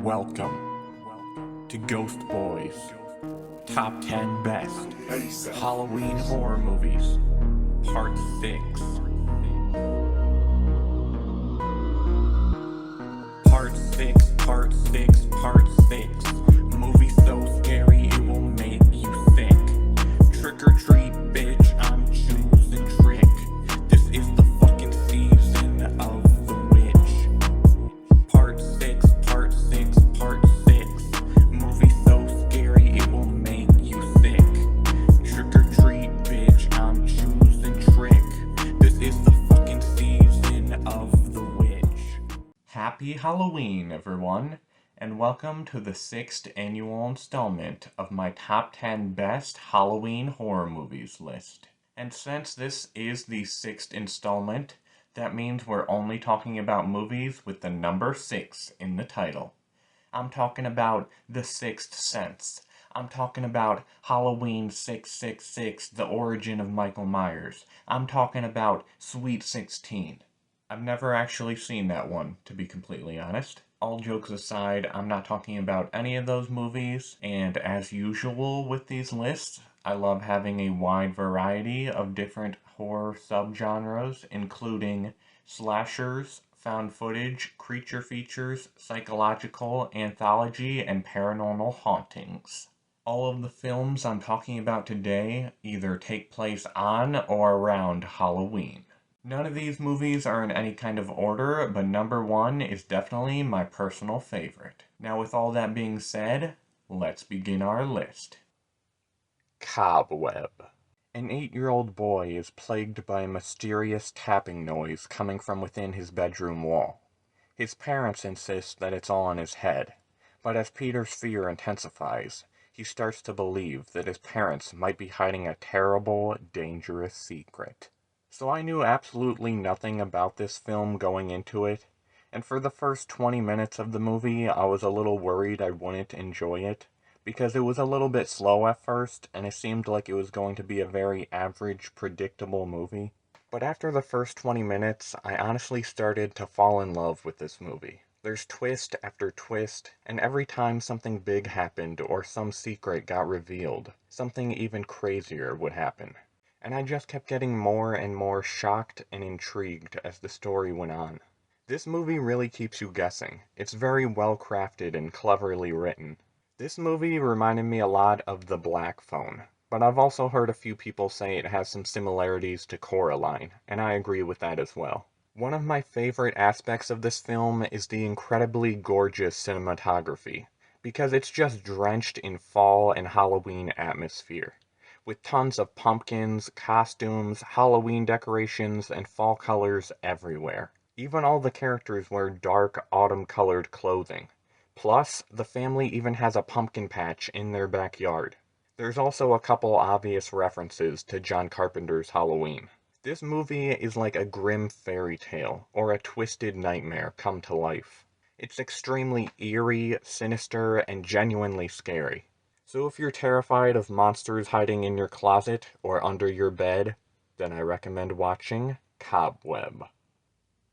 Welcome to Ghost Boys Top 10 Best Halloween Horror Movies, Part 6. Part 6, Part 6, Part 6. Movie so scary it will make you sick. Trick or treat, bitch, I'm choosing trick. This is the fucking season of the witch. Part 6, Part 6, Part 6. Movie so scary it will make you sick. Trick or treat, bitch, I'm choosing trick. This is the fucking season of the witch. Happy Halloween, everyone, and welcome to the 6th annual installment of my Top 10 Best Halloween Horror Movies list. And since this is the 6th installment, that means we're only talking about movies with the number 6 in the title. I'm talking about The Sixth Sense. I'm talking about Halloween 666, The Origin of Michael Myers. I'm talking about Sweet 16. I've never actually seen that one, to be completely honest. All jokes aside, I'm not talking about any of those movies, and as usual with these lists, I love having a wide variety of different horror subgenres, including slashers, found footage, creature features, psychological, anthology, and paranormal hauntings. All of the films I'm talking about today either take place on or around Halloween. None of these movies are in any kind of order, but number 1 is definitely my personal favorite. Now with all that being said, let's begin our list. Cobweb. An 8-year-old boy is plagued by a mysterious tapping noise coming from within his bedroom wall. His parents insist that it's all in his head, but as Peter's fear intensifies, he starts to believe that his parents might be hiding a terrible, dangerous secret. So I knew absolutely nothing about this film going into it, and for the first 20 minutes of the movie I was a little worried I wouldn't enjoy it, because it was a little bit slow at first, and it seemed like it was going to be a very average, predictable movie. But after the first 20 minutes, I honestly started to fall in love with this movie. There's twist after twist, and every time something big happened or some secret got revealed, something even crazier would happen. And I just kept getting more and more shocked and intrigued as the story went on. This movie really keeps you guessing. It's very well crafted and cleverly written. This movie reminded me a lot of The Black Phone, but I've also heard a few people say it has some similarities to Coraline, and I agree with that as well. One of my favorite aspects of this film is the incredibly gorgeous cinematography, because it's just drenched in fall and Halloween atmosphere, with tons of pumpkins, costumes, Halloween decorations, and fall colors everywhere. Even all the characters wear dark, autumn-colored clothing. Plus, the family even has a pumpkin patch in their backyard. There's also a couple obvious references to John Carpenter's Halloween. This movie is like a grim fairy tale, or a twisted nightmare come to life. It's extremely eerie, sinister, and genuinely scary. So if you're terrified of monsters hiding in your closet or under your bed, then I recommend watching Cobweb.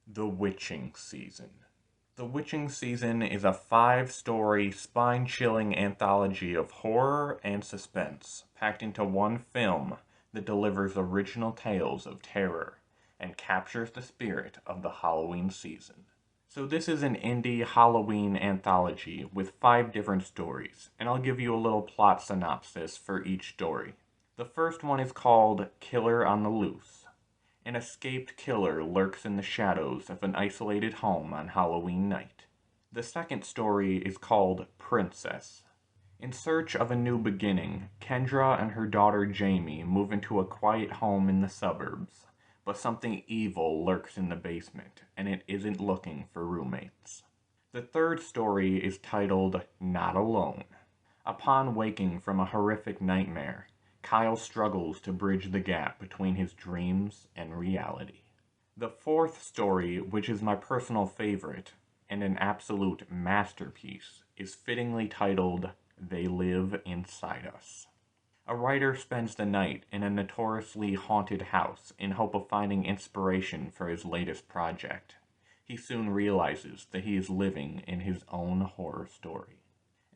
The Witching Season. The Witching Season is a 5-story, spine-chilling anthology of horror and suspense, packed into one film that delivers original tales of terror and captures the spirit of the Halloween season. So this is an indie Halloween anthology with 5 different stories, and I'll give you a little plot synopsis for each story. The first one is called Killer on the Loose. An escaped killer lurks in the shadows of an isolated home on Halloween night. The second story is called Princess. In search of a new beginning, Kendra and her daughter Jamie move into a quiet home in the suburbs, but something evil lurks in the basement, and it isn't looking for roommates. The third story is titled Not Alone. Upon waking from a horrific nightmare, Kyle struggles to bridge the gap between his dreams and reality. The fourth story, which is my personal favorite, and an absolute masterpiece, is fittingly titled They Live Inside Us. A writer spends the night in a notoriously haunted house in hope of finding inspiration for his latest project. He soon realizes that he is living in his own horror story.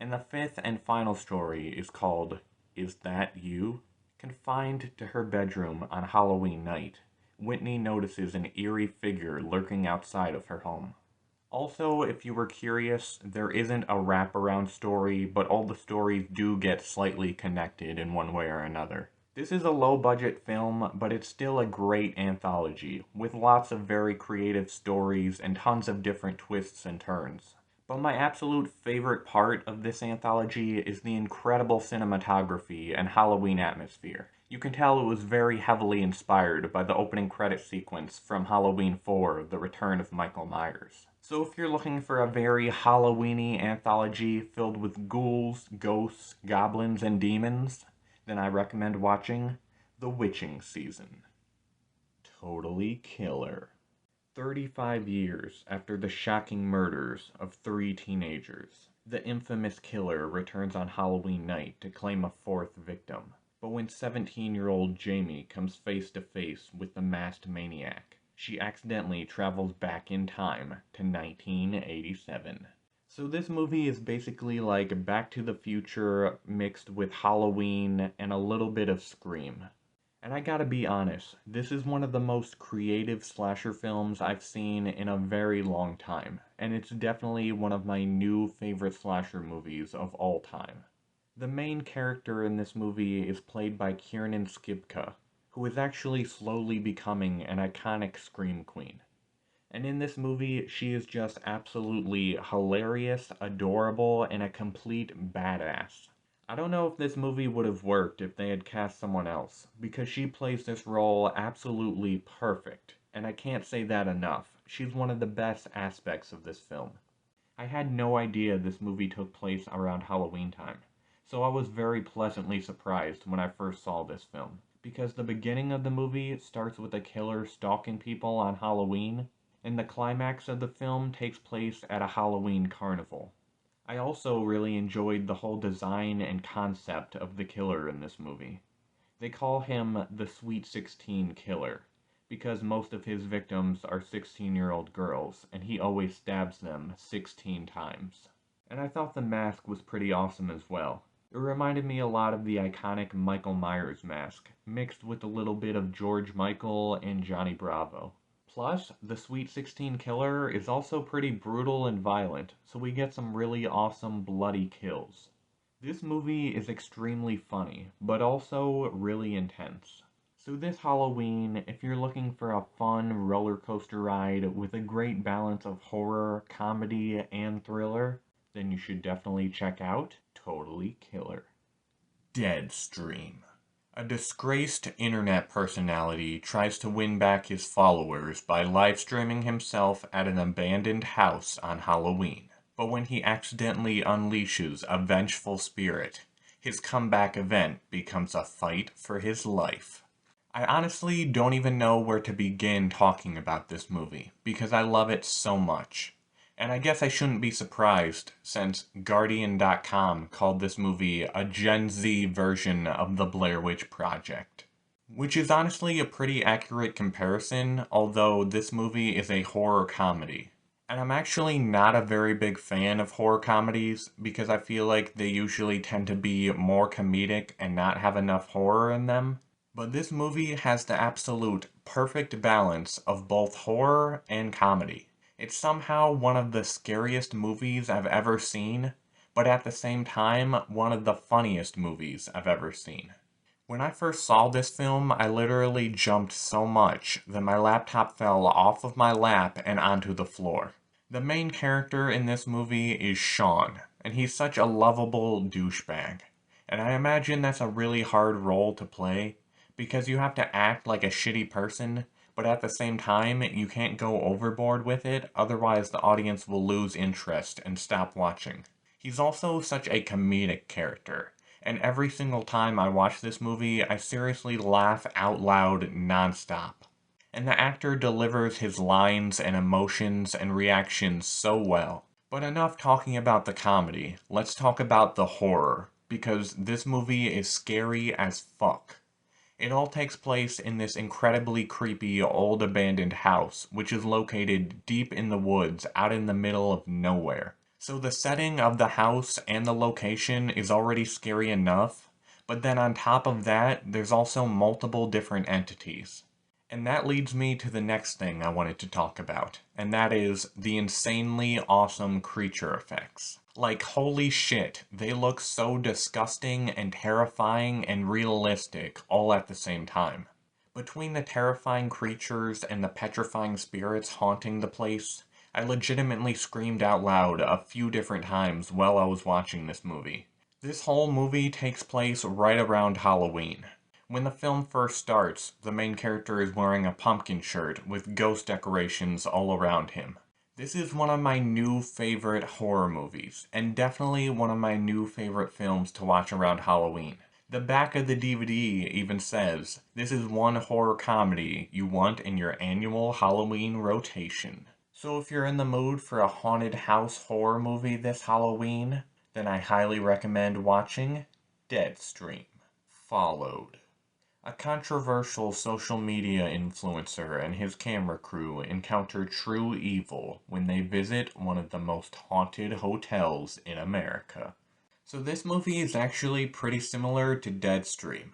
And the fifth and final story is called Is That You? Confined to her bedroom on Halloween night, Whitney notices an eerie figure lurking outside of her home. Also, if you were curious, there isn't a wraparound story, but all the stories do get slightly connected in one way or another. This is a low-budget film, but it's still a great anthology, with lots of very creative stories and tons of different twists and turns. But my absolute favorite part of this anthology is the incredible cinematography and Halloween atmosphere. You can tell it was very heavily inspired by the opening credit sequence from Halloween 4, The Return of Michael Myers. So if you're looking for a very Halloween-y anthology filled with ghouls, ghosts, goblins, and demons, then I recommend watching The Witching Season. Totally killer. 35 years after the shocking murders of 3 teenagers, the infamous killer returns on Halloween night to claim a 4th victim. But when 17-year-old Jamie comes face to face with the masked maniac, she accidentally travels back in time to 1987. So this movie is basically like Back to the Future mixed with Halloween and a little bit of Scream. And I gotta be honest, this is one of the most creative slasher films I've seen in a very long time, and it's definitely one of my new favorite slasher movies of all time. The main character in this movie is played by Kiernan Shipka, who is actually slowly becoming an iconic scream queen. And in this movie, she is just absolutely hilarious, adorable, and a complete badass. I don't know if this movie would have worked if they had cast someone else, because she plays this role absolutely perfect, and I can't say that enough. She's one of the best aspects of this film. I had no idea this movie took place around Halloween time, so I was very pleasantly surprised when I first saw this film, because the beginning of the movie starts with a killer stalking people on Halloween, and the climax of the film takes place at a Halloween carnival. I also really enjoyed the whole design and concept of the killer in this movie. They call him the Sweet 16 Killer, because most of his victims are 16-year-old girls, and he always stabs them 16 times. And I thought the mask was pretty awesome as well. It reminded me a lot of the iconic Michael Myers mask, mixed with a little bit of George Michael and Johnny Bravo. Plus, the Sweet 16 Killer is also pretty brutal and violent, so we get some really awesome bloody kills. This movie is extremely funny, but also really intense. So this Halloween, if you're looking for a fun roller coaster ride with a great balance of horror, comedy, and thriller, then you should definitely check out Totally Killer. Deadstream. A disgraced internet personality tries to win back his followers by live-streaming himself at an abandoned house on Halloween. But when he accidentally unleashes a vengeful spirit, his comeback event becomes a fight for his life. I honestly don't even know where to begin talking about this movie, because I love it so much. And I guess I shouldn't be surprised, since Guardian.com called this movie a Gen Z version of the Blair Witch Project. Which is honestly a pretty accurate comparison, although this movie is a horror comedy. And I'm actually not a very big fan of horror comedies, because I feel like they usually tend to be more comedic and not have enough horror in them. But this movie has the absolute perfect balance of both horror and comedy. It's somehow one of the scariest movies I've ever seen, but at the same time, one of the funniest movies I've ever seen. When I first saw this film, I literally jumped so much that my laptop fell off of my lap and onto the floor. The main character in this movie is Sean, and he's such a lovable douchebag. And I imagine that's a really hard role to play, because you have to act like a shitty person, but at the same time, you can't go overboard with it, otherwise the audience will lose interest and stop watching. He's also such a comedic character, and every single time I watch this movie, I seriously laugh out loud nonstop. And the actor delivers his lines and emotions and reactions so well. But enough talking about the comedy, let's talk about the horror, because this movie is scary as fuck. It all takes place in this incredibly creepy old abandoned house, which is located deep in the woods out in the middle of nowhere. So the setting of the house and the location is already scary enough, but then on top of that, there's also multiple different entities. And that leads me to the next thing I wanted to talk about, and that is the insanely awesome creature effects. Like, holy shit, they look so disgusting and terrifying and realistic all at the same time. Between the terrifying creatures and the petrifying spirits haunting the place, I legitimately screamed out loud a few different times while I was watching this movie. This whole movie takes place right around Halloween. When the film first starts, the main character is wearing a pumpkin shirt with ghost decorations all around him. This is one of my new favorite horror movies, and definitely one of my new favorite films to watch around Halloween. The back of the DVD even says, "This is one horror comedy you want in your annual Halloween rotation." So if you're in the mood for a haunted house horror movie this Halloween, then I highly recommend watching Deadstream. Followed. A controversial social media influencer and his camera crew encounter true evil when they visit one of the most haunted hotels in America. So this movie is actually pretty similar to Deadstream.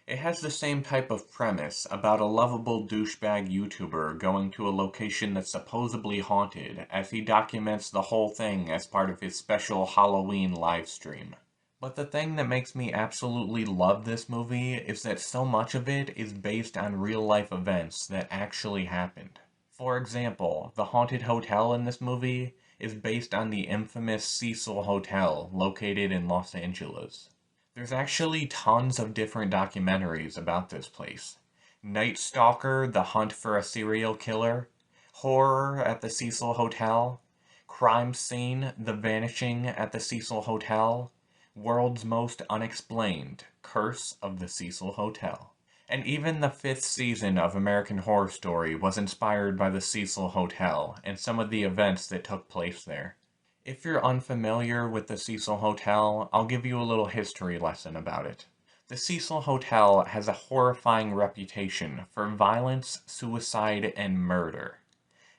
It has the same type of premise about a lovable douchebag YouTuber going to a location that's supposedly haunted as he documents the whole thing as part of his special Halloween livestream. But the thing that makes me absolutely love this movie is that so much of it is based on real-life events that actually happened. For example, the haunted hotel in this movie is based on the infamous Cecil Hotel located in Los Angeles. There's actually tons of different documentaries about this place. Night Stalker, The Hunt for a Serial Killer, Horror at the Cecil Hotel, Crime Scene, The Vanishing at the Cecil Hotel, World's Most Unexplained, Curse of the Cecil Hotel. And even the 5th season of American Horror Story was inspired by the Cecil Hotel and some of the events that took place there. If you're unfamiliar with the Cecil Hotel, I'll give you a little history lesson about it. The Cecil Hotel has a horrifying reputation for violence, suicide, and murder.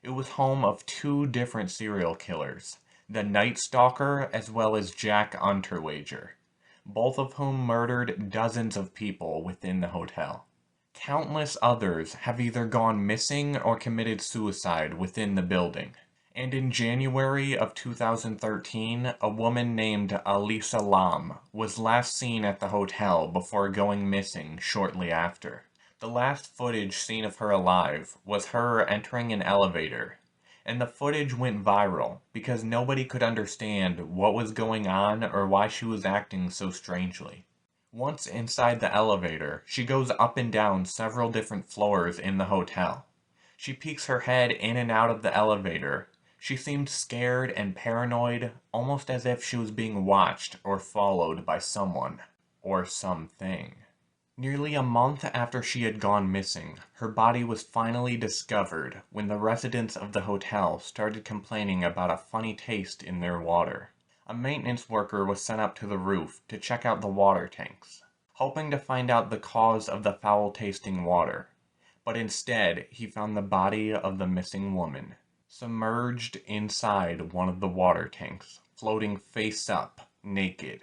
It was home of 2 different serial killers, the Night Stalker as well as Jack Unterweger, both of whom murdered dozens of people within the hotel. Countless others have either gone missing or committed suicide within the building. And in January of 2013, a woman named Elisa Lam was last seen at the hotel before going missing shortly after. The last footage seen of her alive was her entering an elevator, and the footage went viral because nobody could understand what was going on or why she was acting so strangely. Once inside the elevator, she goes up and down several different floors in the hotel. She peeks her head in and out of the elevator. She seemed scared and paranoid, almost as if she was being watched or followed by someone or something. Nearly a month after she had gone missing, her body was finally discovered when the residents of the hotel started complaining about a funny taste in their water. A maintenance worker was sent up to the roof to check out the water tanks, hoping to find out the cause of the foul-tasting water. But instead, he found the body of the missing woman, submerged inside one of the water tanks, floating face up, naked.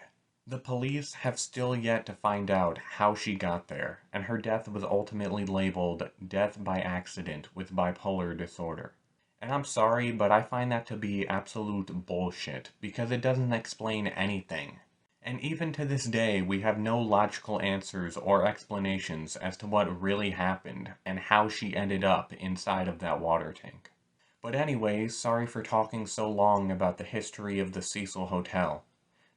The police have still yet to find out how she got there, and her death was ultimately labeled death by accident with bipolar disorder. And I'm sorry, but I find that to be absolute bullshit, because it doesn't explain anything. And even to this day, we have no logical answers or explanations as to what really happened, and how she ended up inside of that water tank. But anyways, sorry for talking so long about the history of the Cecil Hotel.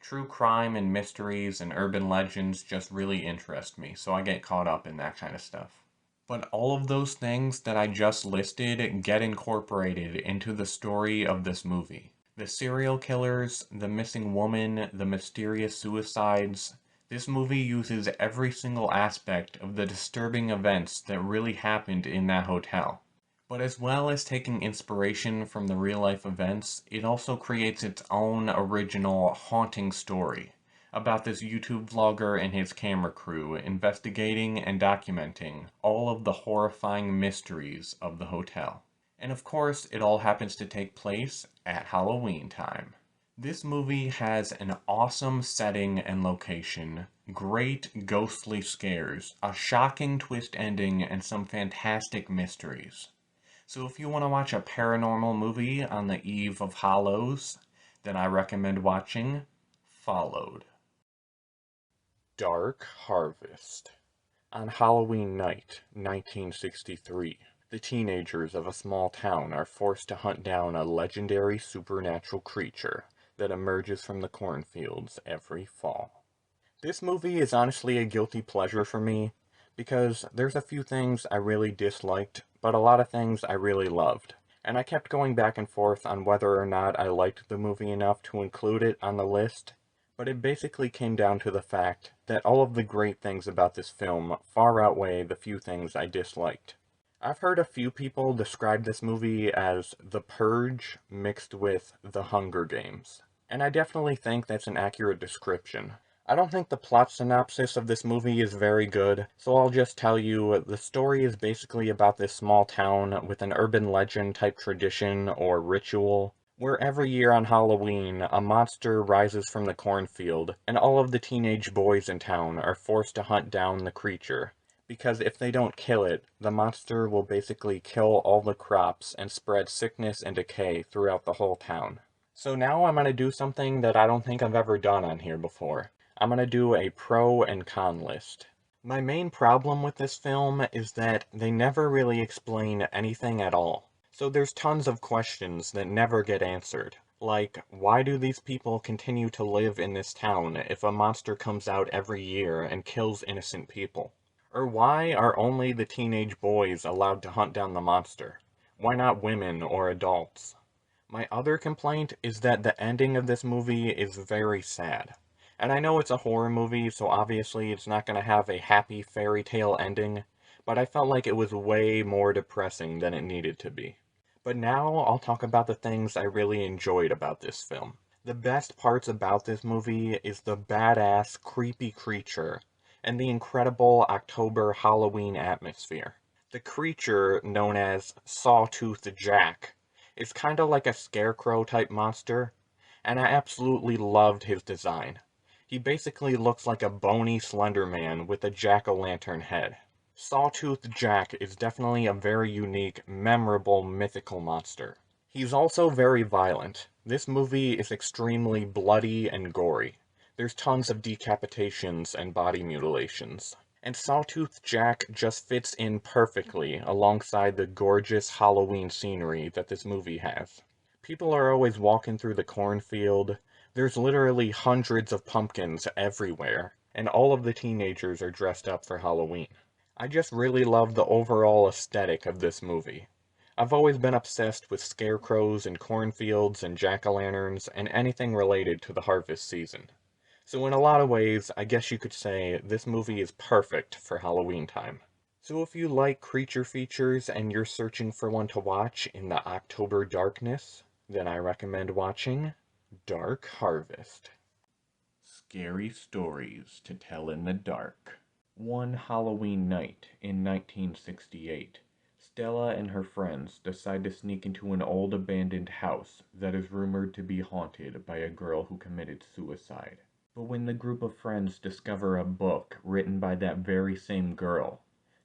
True crime and mysteries and urban legends just really interest me, so I get caught up in that kind of stuff. But all of those things that I just listed get incorporated into the story of this movie. The serial killers, the missing woman, the mysterious suicides. This movie uses every single aspect of the disturbing events that really happened in that hotel. But as well as taking inspiration from the real-life events, it also creates its own original haunting story, about this YouTube vlogger and his camera crew investigating and documenting all of the horrifying mysteries of the hotel. And of course, it all happens to take place at Halloween time. This movie has an awesome setting and location, great ghostly scares, a shocking twist ending, and some fantastic mysteries. So if you want to watch a paranormal movie on the eve of Hallows, then I recommend watching Followed. Dark Harvest. On Halloween night, 1963, the teenagers of a small town are forced to hunt down a legendary supernatural creature that emerges from the cornfields every fall. This movie is honestly a guilty pleasure for me, because there's a few things I really disliked, but a lot of things I really loved. And I kept going back and forth on whether or not I liked the movie enough to include it on the list, but it basically came down to the fact that all of the great things about this film far outweigh the few things I disliked. I've heard a few people describe this movie as The Purge mixed with The Hunger Games, and I definitely think that's an accurate description. I don't think the plot synopsis of this movie is very good, so I'll just tell you the story is basically about this small town with an urban legend type tradition or ritual, where every year on Halloween, a monster rises from the cornfield, and all of the teenage boys in town are forced to hunt down the creature. Because if they don't kill it, the monster will basically kill all the crops and spread sickness and decay throughout the whole town. So now I'm going to do something that I don't think I've ever done on here before. I'm going to do a pro and con list. My main problem with this film is that they never really explain anything at all. So there's tons of questions that never get answered. Like, why do these people continue to live in this town if a monster comes out every year and kills innocent people? Or why are only the teenage boys allowed to hunt down the monster? Why not women or adults? My other complaint is that the ending of this movie is very sad. And I know it's a horror movie, so obviously it's not going to have a happy fairy tale ending, but I felt like it was way more depressing than it needed to be. But now I'll talk about the things I really enjoyed about this film. The best parts about this movie is the badass, creepy creature and the incredible October Halloween atmosphere. The creature, known as Sawtooth Jack, is kinda like a scarecrow type monster, and I absolutely loved his design. He basically looks like a bony slender man with a jack-o'-lantern head. Sawtooth Jack is definitely a very unique, memorable, mythical monster. He's also very violent. This movie is extremely bloody and gory. There's tons of decapitations and body mutilations. And Sawtooth Jack just fits in perfectly alongside the gorgeous Halloween scenery that this movie has. People are always walking through the cornfield. There's literally hundreds of pumpkins everywhere, and all of the teenagers are dressed up for Halloween. I just really love the overall aesthetic of this movie. I've always been obsessed with scarecrows and cornfields and jack-o'-lanterns and anything related to the harvest season. So in a lot of ways, I guess you could say this movie is perfect for Halloween time. So if you like creature features and you're searching for one to watch in the October darkness, then I recommend watching Dark Harvest. Scary stories to tell in the dark. One Halloween night in 1968, Stella and her friends decide to sneak into an old abandoned house that is rumored to be haunted by a girl who committed suicide. But when the group of friends discover a book written by that very same girl,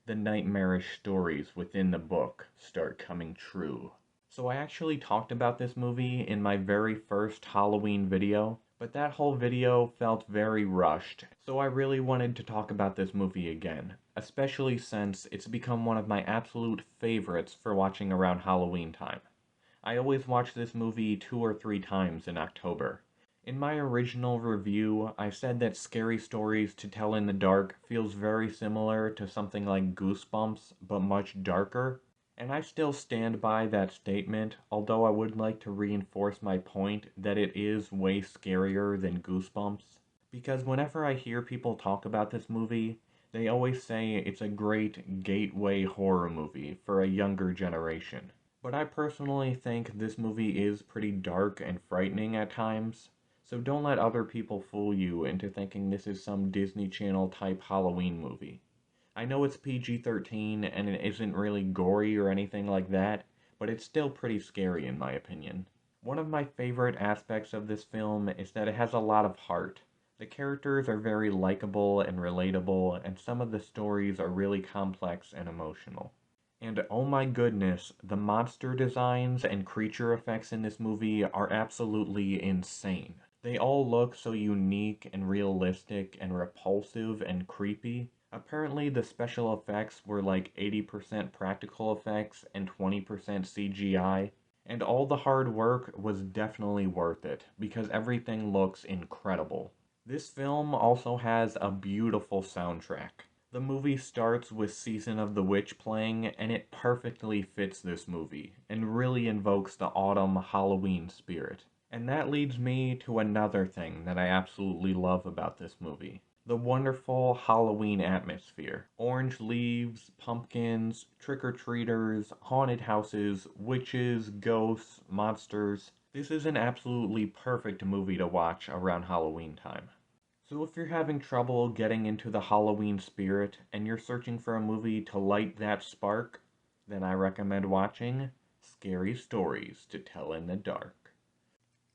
the nightmarish stories within the book start coming true. So I actually talked about this movie in my very first Halloween video, but that whole video felt very rushed, so I really wanted to talk about this movie again, especially since it's become one of my absolute favorites for watching around Halloween time. I always watch this movie 2 or 3 times in October. In my original review, I said that Scary Stories to Tell in the Dark feels very similar to something like Goosebumps, but much darker. And I still stand by that statement, although I would like to reinforce my point that it is way scarier than Goosebumps. Because whenever I hear people talk about this movie, they always say it's a great gateway horror movie for a younger generation. But I personally think this movie is pretty dark and frightening at times, So don't let other people fool you into thinking this is some Disney Channel type Halloween movie. I know it's PG-13 and it isn't really gory or anything like that, but it's still pretty scary in my opinion. One of my favorite aspects of this film is that it has a lot of heart. The characters are very likable and relatable, and some of the stories are really complex and emotional. And oh my goodness, the monster designs and creature effects in this movie are absolutely insane. They all look so unique and realistic and repulsive and creepy. Apparently the special effects were like 80% practical effects and 20% CGI, and all the hard work was definitely worth it because everything looks incredible. This film also has a beautiful soundtrack. The movie starts with Season of the Witch playing, and it perfectly fits this movie, and really invokes the autumn Halloween spirit. And that leads me to another thing that I absolutely love about this movie. The wonderful Halloween atmosphere. Orange leaves, pumpkins, trick-or-treaters, haunted houses, witches, ghosts, monsters. This is an absolutely perfect movie to watch around Halloween time. So if you're having trouble getting into the Halloween spirit and you're searching for a movie to light that spark, then I recommend watching Scary Stories to Tell in the Dark.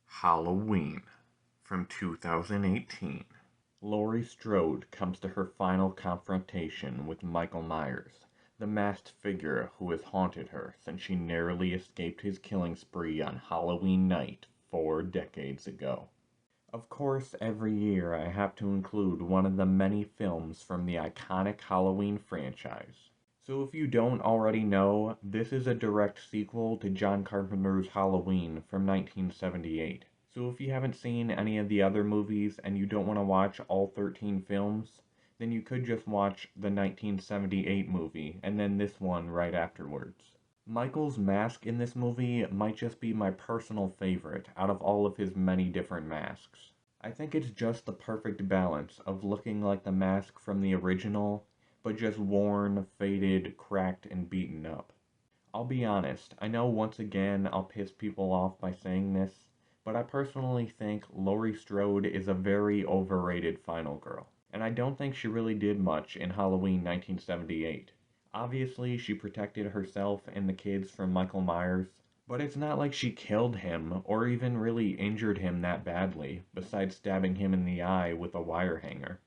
Halloween from 2018. Laurie Strode comes to her final confrontation with Michael Myers, the masked figure who has haunted her since she narrowly escaped his killing spree on Halloween night 4 decades ago. Of course, every year I have to include one of the many films from the iconic Halloween franchise. So if you don't already know, this is a direct sequel to John Carpenter's Halloween from 1978. So if you haven't seen any of the other movies and you don't want to watch all 13 films, then you could just watch the 1978 movie and then this one right afterwards. Michael's mask in this movie might just be my personal favorite out of all of his many different masks. I think it's just the perfect balance of looking like the mask from the original, but just worn, faded, cracked, and beaten up. I'll be honest, I know once again I'll piss people off by saying this, but I personally think Laurie Strode is a very overrated final girl, and I don't think she really did much in Halloween 1978. Obviously, she protected herself and the kids from Michael Myers, but it's not like she killed him or even really injured him that badly, besides stabbing him in the eye with a wire hanger.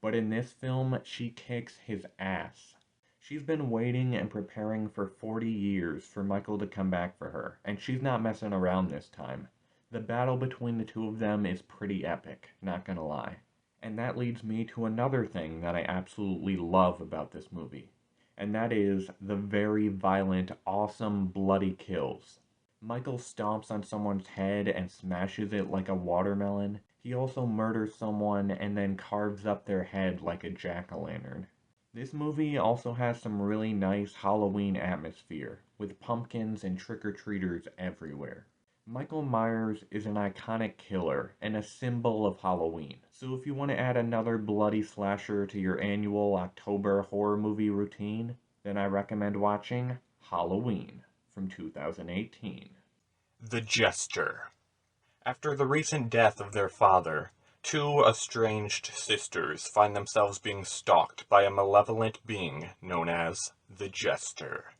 But in this film, she kicks his ass. She's been waiting and preparing for 40 years for Michael to come back for her, and she's not messing around this time. The battle between the two of them is pretty epic, not gonna lie. And that leads me to another thing that I absolutely love about this movie, and that is the very violent, awesome, bloody kills. Michael stomps on someone's head and smashes it like a watermelon. He also murders someone and then carves up their head like a jack-o'-lantern. This movie also has some really nice Halloween atmosphere, with pumpkins and trick-or-treaters everywhere. Michael Myers is an iconic killer and a symbol of Halloween, so if you want to add another bloody slasher to your annual October horror movie routine, then I recommend watching Halloween from 2018. The Jester. After the recent death of their father, two estranged sisters find themselves being stalked by a malevolent being known as the Jester.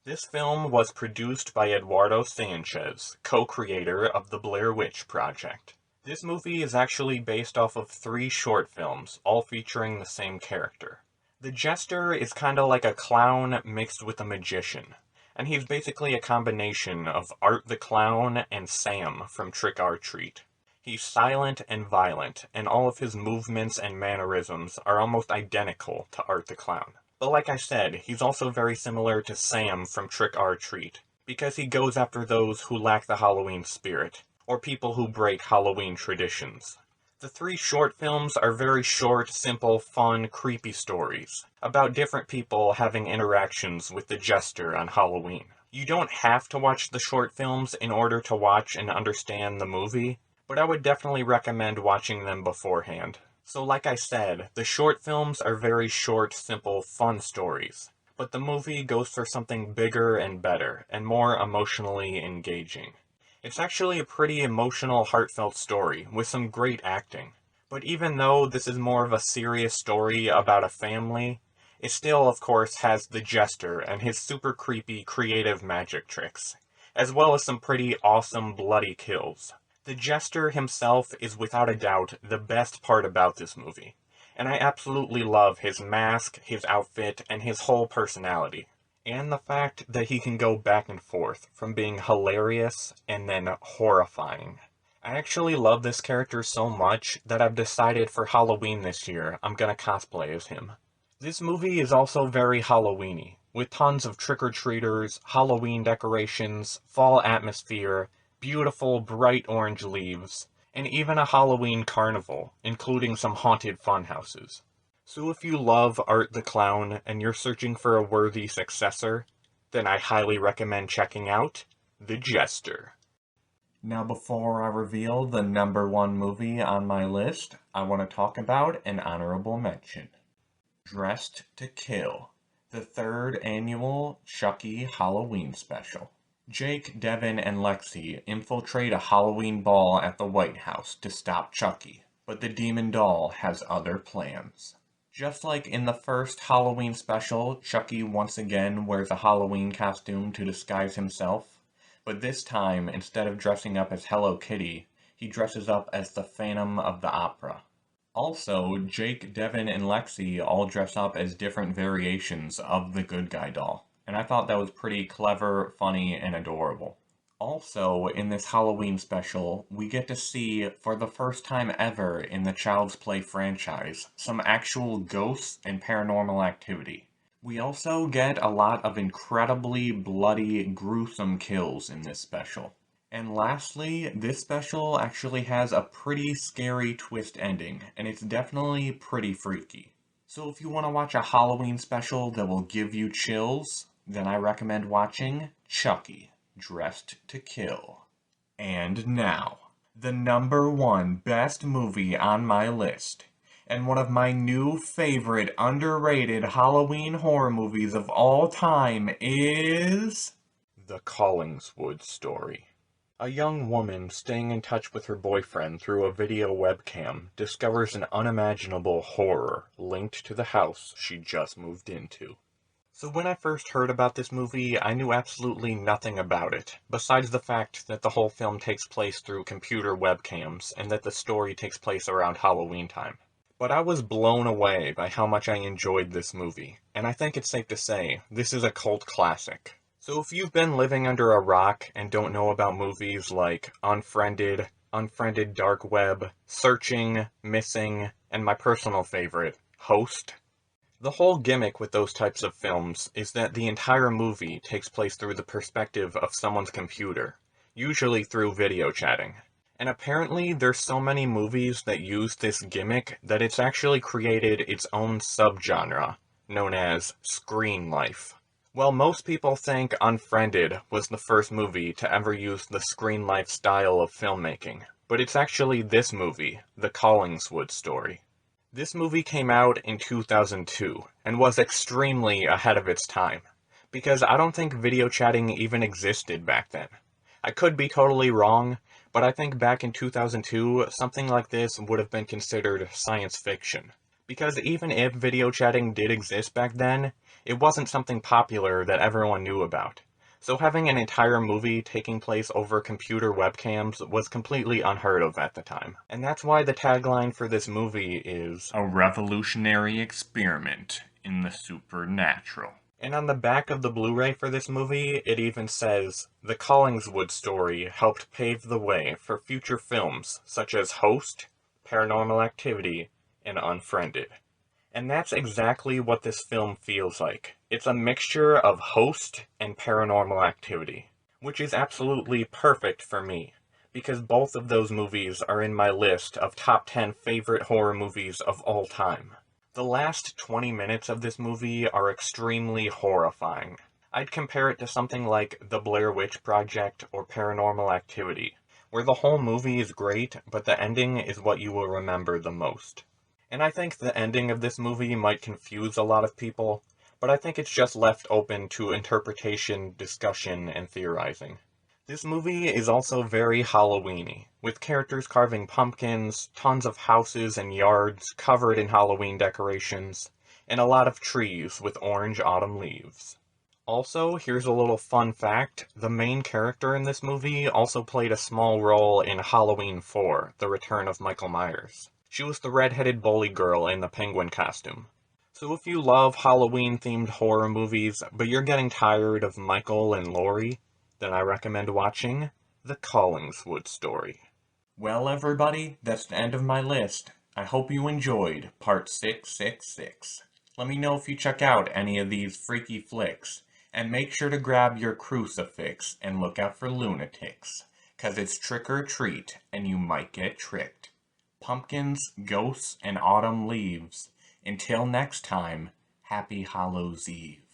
This film was produced by Eduardo Sanchez, co-creator of the Blair Witch Project. This movie is actually based off of 3 short films, all featuring the same character. The Jester is kinda like a clown mixed with a magician, and he's basically a combination of Art the Clown and Sam from Trick or Treat. He's silent and violent, and all of his movements and mannerisms are almost identical to Art the Clown. But like I said, he's also very similar to Sam from Trick or Treat, because he goes after those who lack the Halloween spirit, or people who break Halloween traditions. The 3 short films are very short, simple, fun, creepy stories, about different people having interactions with the Jester on Halloween. You don't have to watch the short films in order to watch and understand the movie, but I would definitely recommend watching them beforehand. So like I said, the short films are very short, simple, fun stories, but the movie goes for something bigger and better, and more emotionally engaging. It's actually a pretty emotional, heartfelt story, with some great acting. But even though this is more of a serious story about a family, it still, of course, has the Jester and his super creepy, creative magic tricks, as well as some pretty awesome, bloody kills. The Jester himself is without a doubt the best part about this movie, and I absolutely love his mask, his outfit, and his whole personality. And the fact that he can go back and forth from being hilarious and then horrifying. I actually love this character so much that I've decided for Halloween this year I'm gonna cosplay as him. This movie is also very Halloweeny, with tons of trick-or-treaters, Halloween decorations, fall atmosphere, beautiful bright orange leaves, and even a Halloween carnival, including some haunted funhouses. So if you love Art the Clown and you're searching for a worthy successor, then I highly recommend checking out The Jester. Now before I reveal the #1 movie on my list, I want to talk about an honorable mention. Dressed to Kill, the 3rd annual Chucky Halloween special. Jake, Devin, and Lexi infiltrate a Halloween ball at the White House to stop Chucky, but the demon doll has other plans. Just like in the first Halloween special, Chucky once again wears a Halloween costume to disguise himself, but this time, instead of dressing up as Hello Kitty, he dresses up as the Phantom of the Opera. Also, Jake, Devin, and Lexi all dress up as different variations of the good guy doll, and I thought that was pretty clever, funny, and adorable. Also, in this Halloween special, we get to see, for the first time ever in the Child's Play franchise, some actual ghosts and paranormal activity. We also get a lot of incredibly bloody, gruesome kills in this special. And lastly, this special actually has a pretty scary twist ending, and it's definitely pretty freaky. So if you want to watch a Halloween special that will give you chills, then I recommend watching Chucky. Dressed to Kill. And now, the #1 best movie on my list, and one of my new favorite underrated Halloween horror movies of all time is... The Collingswood Story. A young woman staying in touch with her boyfriend through a video webcam discovers an unimaginable horror linked to the house she just moved into. So when I first heard about this movie, I knew absolutely nothing about it, besides the fact that the whole film takes place through computer webcams and that the story takes place around Halloween time. But I was blown away by how much I enjoyed this movie, and I think it's safe to say, this is a cult classic. So if you've been living under a rock and don't know about movies like Unfriended, Unfriended Dark Web, Searching, Missing, and my personal favorite, Host, the whole gimmick with those types of films is that the entire movie takes place through the perspective of someone's computer, usually through video chatting. And apparently there's so many movies that use this gimmick that it's actually created its own subgenre, known as screen life. Well, most people think Unfriended was the first movie to ever use the screen life style of filmmaking, but it's actually this movie, The Collingswood Story. This movie came out in 2002, and was extremely ahead of its time, because I don't think video chatting even existed back then. I could be totally wrong, but I think back in 2002, something like this would have been considered science fiction. Because even if video chatting did exist back then, it wasn't something popular that everyone knew about. So having an entire movie taking place over computer webcams was completely unheard of at the time. And that's why the tagline for this movie is a revolutionary experiment in the supernatural. And on the back of the Blu-ray for this movie, it even says, "The Collingswood Story helped pave the way for future films such as Host, Paranormal Activity, and Unfriended." And that's exactly what this film feels like. It's a mixture of Host and Paranormal Activity, which is absolutely perfect for me, because both of those movies are in my list of top 10 favorite horror movies of all time. The last 20 minutes of this movie are extremely horrifying. I'd compare it to something like The Blair Witch Project or Paranormal Activity, where the whole movie is great, but the ending is what you will remember the most. And I think the ending of this movie might confuse a lot of people, but I think it's just left open to interpretation, discussion, and theorizing. This movie is also very Halloween-y, with characters carving pumpkins, tons of houses and yards covered in Halloween decorations, and a lot of trees with orange autumn leaves. Also, here's a little fun fact, the main character in this movie also played a small role in Halloween 4, The Return of Michael Myers. She was the red-headed bully girl in the penguin costume. So if you love Halloween-themed horror movies, but you're getting tired of Michael and Laurie, then I recommend watching The Collingswood Story. Well, everybody, that's the end of my list. I hope you enjoyed Part 666. Let me know if you check out any of these freaky flicks, and make sure to grab your crucifix and look out for lunatics, 'cause it's trick or treat, and you might get tricked. Pumpkins, ghosts, and autumn leaves. Until next time, Happy Hallows Eve.